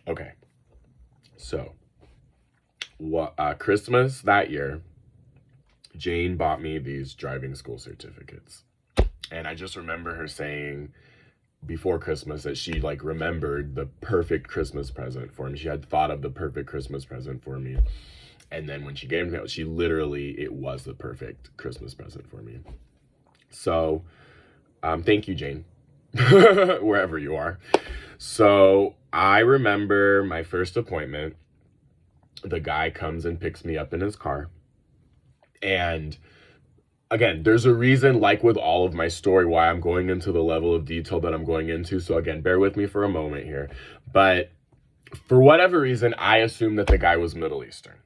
Okay. So, Christmas that year, Jane bought me these driving school certificates. And I just remember her saying before Christmas that she like remembered the perfect Christmas present for me. She had thought of the perfect Christmas present for me. And then when she gave me, she literally, it was the perfect Christmas present for me. So, thank you, Jane, wherever you are. So I remember my first appointment. The guy comes and picks me up in his car. And again, there's a reason, like with all of my story, why I'm going into the level of detail that I'm going into. So again, bear with me for a moment here. But for whatever reason, I assumed that the guy was Middle Eastern.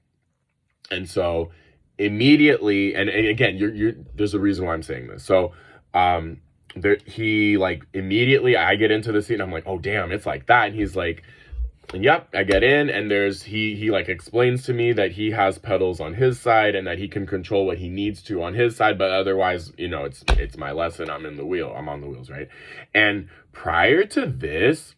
And so immediately, and again, there's a reason why I'm saying this. So, he like immediately, I get into the scene. I'm like, oh damn, it's like that. And he's like, yep. I get in, and he like explains to me that he has pedals on his side and that he can control what he needs to on his side, but otherwise, it's my lesson. I'm on the wheels, right? And prior to this,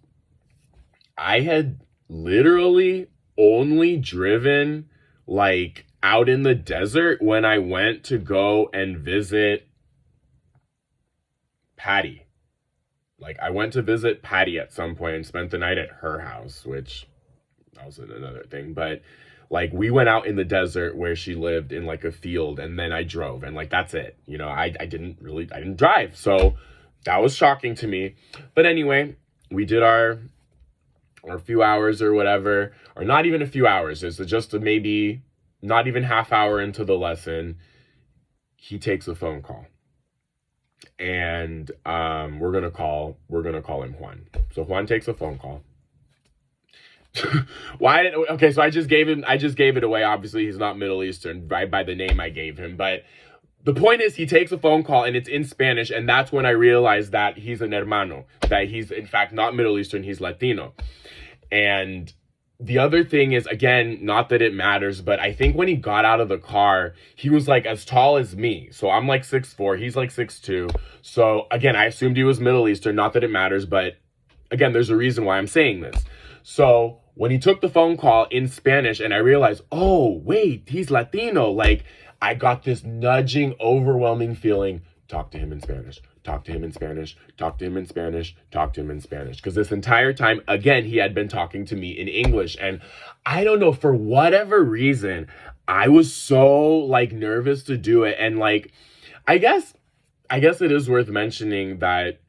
I had literally only driven like out in the desert when I went to go and visit Patty. Like, I went to visit Patty at some point and spent the night at her house, which that was another thing. But like, we went out in the desert where she lived in like a field, and then I drove, and like, that's it. I didn't drive. So that was shocking to me. But anyway, we did our few hours or whatever, or not even a few hours. It's just maybe not even half hour into the lesson, he takes a phone call. And we're gonna call him Juan. So Juan takes a phone call. Okay, so I just gave it away. Obviously, he's not Middle Eastern by the name I gave him. But the point is, he takes a phone call and it's in Spanish, and that's when I realized that he's an hermano, that he's in fact not Middle Eastern, he's Latino. And the other thing is, again, not that it matters, but I think when he got out of the car, he was like as tall as me. So I'm like 6'4", he's like 6'2". So again, I assumed he was Middle Eastern, not that it matters, but again, there's a reason why I'm saying this. So when he took the phone call in Spanish and I realized, oh, wait, he's Latino, like I got this nudging, overwhelming feeling, talk to him in Spanish. Talk to him in Spanish, talk to him in Spanish, talk to him in Spanish. Because this entire time, again, he had been talking to me in English. And I don't know, for whatever reason, I was so like nervous to do it. And like, I guess it is worth mentioning that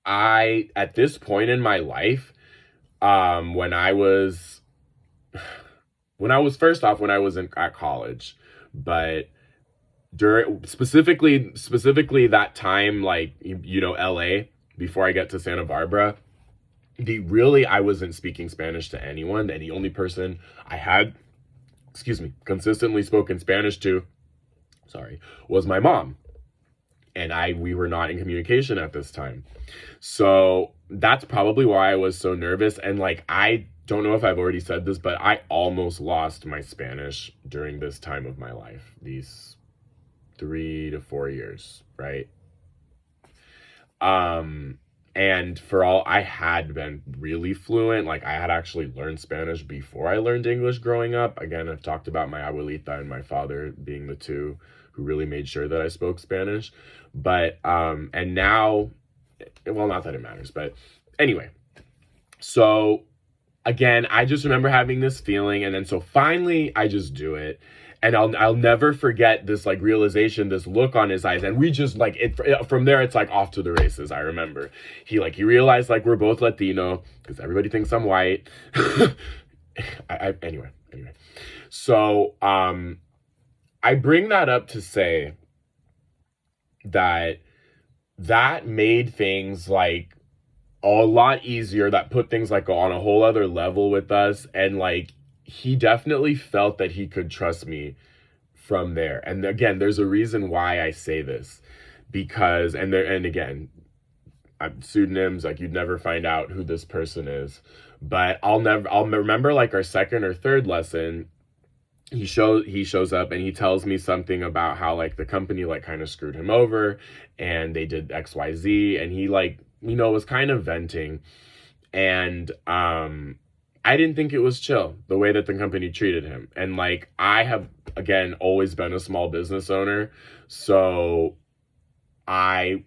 at this point in my life, when I was at college, but during specifically that time, like, LA, before I get to Santa Barbara, I wasn't speaking Spanish to anyone. And the only person I had, consistently spoken Spanish to, was my mom. And we were not in communication at this time. So that's probably why I was so nervous. And like, I don't know if I've already said this, but I almost lost my Spanish during this time of my life. These 3 to 4 years, right? And I had been really fluent. Like, I had actually learned Spanish before I learned English growing up. Again, I've talked about my abuelita and my father being the two who really made sure that I spoke Spanish. But, and now, well, not that it matters, but anyway. So again, I just remember having this feeling, and then so finally I just do it. And I'll never forget this like realization, this look on his eyes. And we just like it from there, it's like off to the races. I remember he realized like we're both Latino, because everybody thinks I'm white. Anyway. So I bring that up to say that made things like a lot easier, that put things like on a whole other level with us. And like, he definitely felt that he could trust me from there. And again, there's a reason why I say this, because, and again, pseudonyms, like, you'd never find out who this person is, but I'll remember like our second or third lesson, he shows up and he tells me something about how like the company like kind of screwed him over and they did XYZ, and he like, was kind of venting. And I didn't think it was chill the way that the company treated him. And like, I have, again, always been a small business owner. So I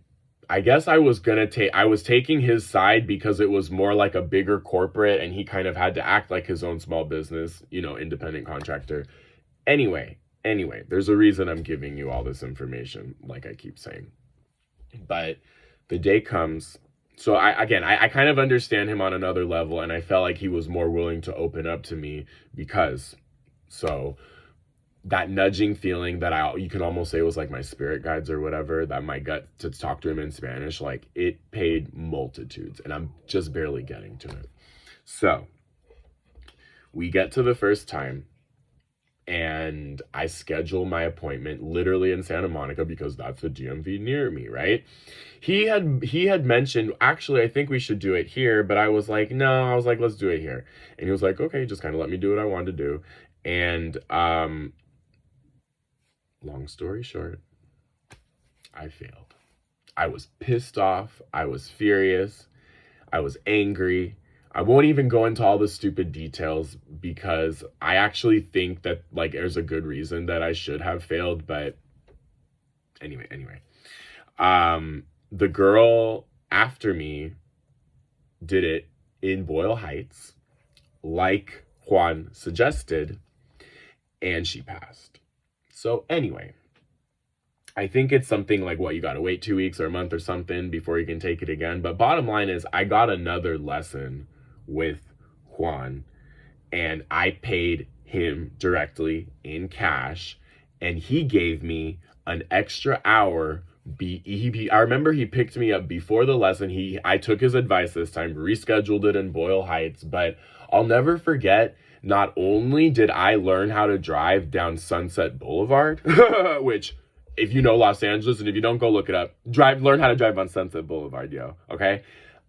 guess I was taking his side because it was more like a bigger corporate and he kind of had to act like his own small business, independent contractor. Anyway, there's a reason I'm giving you all this information, like I keep saying. But the day comes. So I kind of understand him on another level, and I felt like he was more willing to open up to me because so that nudging feeling that you can almost say was like my spirit guides or whatever, that my gut to talk to him in Spanish, like it paid multitudes, and I'm just barely getting to it. So we get to the first time, and I schedule my appointment literally in Santa Monica because that's the DMV near me, right? He had mentioned, actually, I think we should do it here, but I was like, no, I was like, let's do it here. And he was like, okay, just kind of let me do what I wanted to do. And long story short, I failed. I was pissed off. I was furious. I was angry. I won't even go into all the stupid details because I actually think that like there's a good reason that I should have failed. But anyway, the girl after me did it in Boyle Heights, like Juan suggested, and she passed. So anyway, I think it's something like you got to wait 2 weeks or a month or something before you can take it again. But bottom line is I got another lesson with Juan, and I paid him directly in cash, and he gave me an extra hour. I remember he picked me up before the lesson. I took his advice this time, rescheduled it in Boyle Heights, but I'll never forget, not only did I learn how to drive down Sunset Boulevard, which if you know Los Angeles, and if you don't, go look it up, learn how to drive on Sunset Boulevard, okay?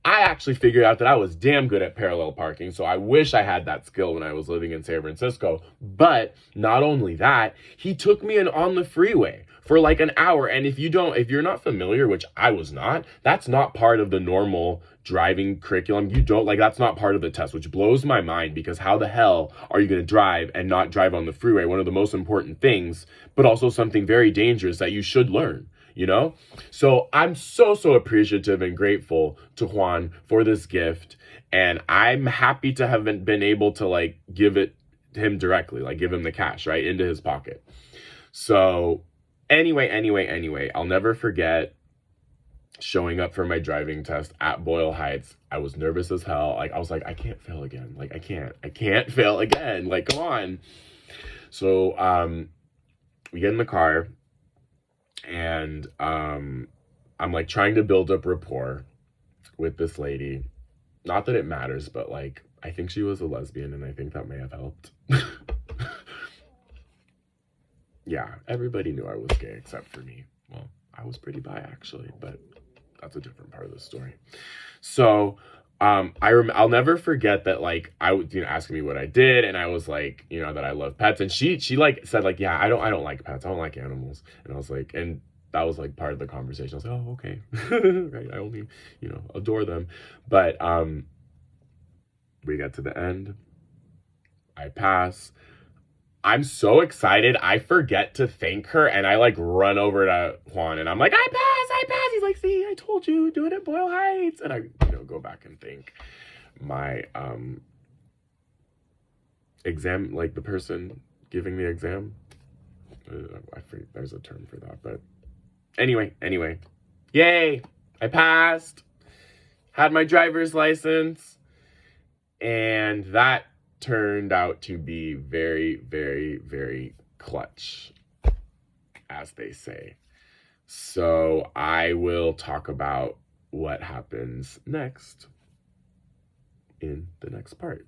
I actually figured out that I was damn good at parallel parking, so I wish I had that skill when I was living in San Francisco. But not only that, he took me on the freeway for like an hour. And if you're not familiar, which I was not, that's not part of the normal driving curriculum. That's not part of the test, which blows my mind, because how the hell are you going to drive and not drive on the freeway? One of the most important things, but also something very dangerous that you should learn. So I'm so appreciative and grateful to Juan for this gift. And I'm happy to have been able to give it to him directly, give him the cash right into his pocket. So anyway, I'll never forget showing up for my driving test at Boyle Heights. I was nervous as hell. I was like, I can't fail again. I can't fail again. Come on. So, we get in the car, and I'm trying to build up rapport with this lady. Not that it matters, but I think she was a lesbian, and I think that may have helped. Yeah, everybody knew I was gay except for me. Well, I was pretty bi actually, but that's a different part of the story. So I'll never forget that I was asking me what I did, and I was that I love pets, and she said yeah, I don't like pets, I don't like animals, and I was and that was part of the conversation. I was like, oh, okay. Right, I only adore them. But we got to the end, I pass. I'm so excited, I forget to thank her, and I run over to Juan, and I'm like, I pass. He's like, see, I told you, do it at Boyle Heights. And I go back and thank my exam, the person giving the exam. I forget, there's a term for that, but anyway, yay, I passed, had my driver's license, and that turned out to be very, very, very clutch, as they say. So I will talk about what happens next in the next part.